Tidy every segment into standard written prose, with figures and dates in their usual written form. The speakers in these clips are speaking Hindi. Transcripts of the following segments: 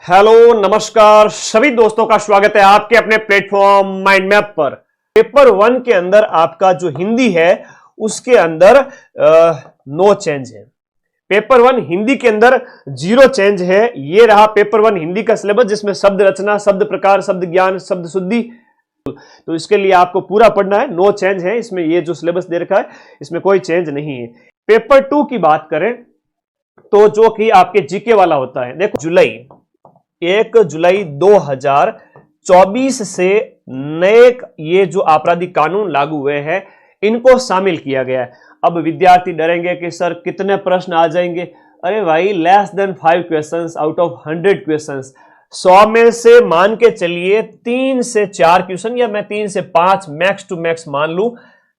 हेलो नमस्कार सभी दोस्तों का स्वागत है आपके अपने प्लेटफॉर्म माइंड मैप पर। पेपर 1 के अंदर आपका जो हिंदी है उसके अंदर नो चेंज है। पेपर 1 हिंदी के अंदर 0 चेंज है। ये रहा पेपर 1 हिंदी का सिलेबस, जिसमें शब्द रचना, शब्द प्रकार, शब्द ज्ञान, शब्द शुद्धि, तो इसके लिए आपको पूरा पढ़ना है। नो चेंज है इसमें, ये जो सिलेबस दे रखा है इसमें कोई चेंज नहीं है। पेपर 2 की बात करें तो जो कि आपके जीके वाला होता है, देखो 1 जुलाई 2024 से नए ये जो आपराधिक कानून लागू हुए हैं इनको शामिल किया गया है। अब विद्यार्थी डरेंगे कि सर कितने प्रश्न आ जाएंगे। अरे भाई, less than 5 questions out of 100 questions. 100 में से मान के चलिए 3 से 4 क्वेश्चन, या मैं 3 से 5 मैक्स टू मैक्स मान लूं।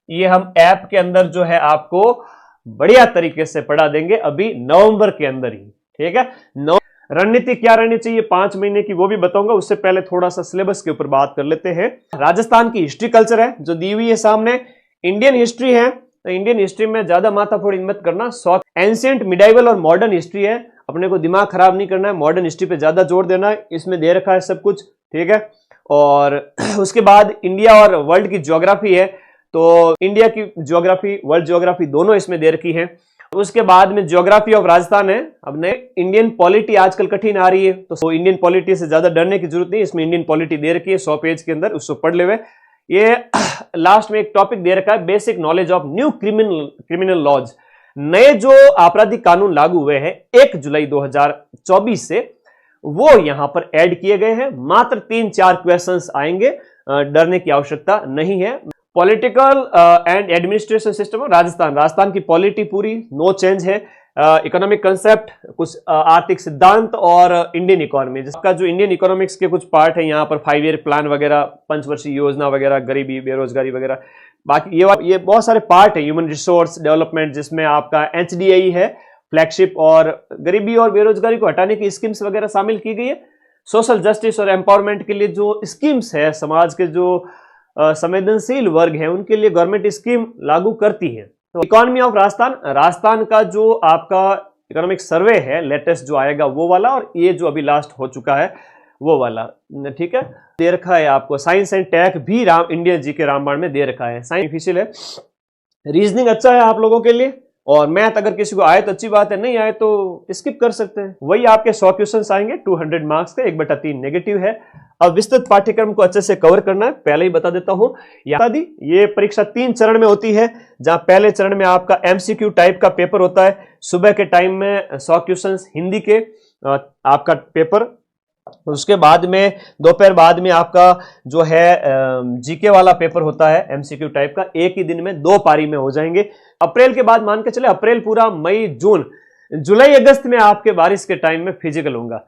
ये हम ऐप के अंदर जो है आपको बढ़िया तरीके से पढ़ा देंगे अभी नवंबर के अंदर ही, ठीक है। रणनीति क्या रहनी चाहिए 5 महीने की वो भी बताऊंगा। उससे पहले थोड़ा सा सिलेबस के ऊपर बात कर लेते हैं। राजस्थान की हिस्ट्री कल्चर है जो दी हुई है सामने। इंडियन हिस्ट्री है, तो इंडियन हिस्ट्री में ज्यादा माथाफोड़ी मत करना। एंशिएंट, मिडाइवल और मॉडर्न हिस्ट्री है, अपने को दिमाग खराब नहीं करना है, मॉडर्न हिस्ट्री पे ज्यादा जोर देना है। इसमें दे रखा है सब कुछ, ठीक है। और उसके बाद इंडिया और वर्ल्ड की ज्योग्राफी है, तो इंडिया की ज्योग्राफी, वर्ल्ड ज्योग्राफी दोनों इसमें दे रखी है। उसके बाद में ज्योग्राफी ऑफ राजस्थान है। अब ने इंडियन पॉलिटी आजकल कठिन आ रही है, तो इंडियन पॉलिटी से ज्यादा डरने की जरूरत नहीं, इसमें इंडियन पॉलिटी दे रखी है 100 पेज के अंदर, उसको पढ़ ले। ये लास्ट में एक टॉपिक दे रखा है, basic knowledge of new criminal laws. नए जो आपराधिक कानून लागू हुए हैं 1 जुलाई 2024 से, वो यहां पर ऐड किए गए हैं। मात्र 3-4 क्वेश्चंस आएंगे, डरने की आवश्यकता नहीं है। Political and administration system Rajasthan की पॉलिटी पूरी नो चेंज है। इकोनॉमिक कंसेप्ट, कुछ आर्थिक सिद्धांत और इंडियन इकोनॉमी, जिसका जो इंडियन इकोनॉमिक्स के कुछ पार्ट है यहाँ पर 5 ईयर प्लान वगैरह, पंचवर्षीय योजना वगैरह, गरीबी बेरोजगारी वगैरह, बाकी ये बहुत सारे पार्ट है। ह्यूमन रिसोर्स डेवलपमेंट, जिसमें आपका HDI है फ्लैगशिप, और गरीबी और बेरोजगारी को हटाने की स्कीम्स वगैरह शामिल की गई है। सोशल जस्टिस और एम्पावरमेंट के लिए जो स्कीम्स है, समाज के जो संवेदनशील वर्ग है उनके लिए गवर्नमेंट स्कीम लागू करती है। तो इकोनॉमी ऑफ राजस्थान का जो आपका इकोनॉमिक सर्वे है लेटेस्ट जो आएगा वो वाला, और ये जो अभी लास्ट हो चुका है वो वाला, ठीक है। दे रखा है आपको साइंस एंड टेक भी इंडिया जीके रामबाण में दे रखा है। साइंटिफिशियल है, रीजनिंग अच्छा है आप लोगों के लिए, और मैथ अगर किसी को आए तो अच्छी बात है, नहीं आए तो स्किप कर सकते हैं। वही आपके 100 क्वेश्चन आएंगे 200 मार्क्स के, 1/3 नेगेटिव है। अब विस्तृत पाठ्यक्रम को अच्छे से कवर करना है, पहले ही बता देता हूं। ये परीक्षा 3 चरण में होती है, जहां पहले चरण में आपका MCQ टाइप का पेपर होता है। सुबह के टाइम में 100 क्वेश्चन हिंदी के आपका पेपर, उसके बाद में दोपहर बाद में आपका जो है जीके वाला पेपर होता है MCQ टाइप का। एक ही दिन में 2 पारी में हो जाएंगे। अप्रैल के बाद मान के चले, अप्रैल पूरा, मई, जून, जुलाई, अगस्त में आपके बारिश के टाइम में फिजिकल होगा।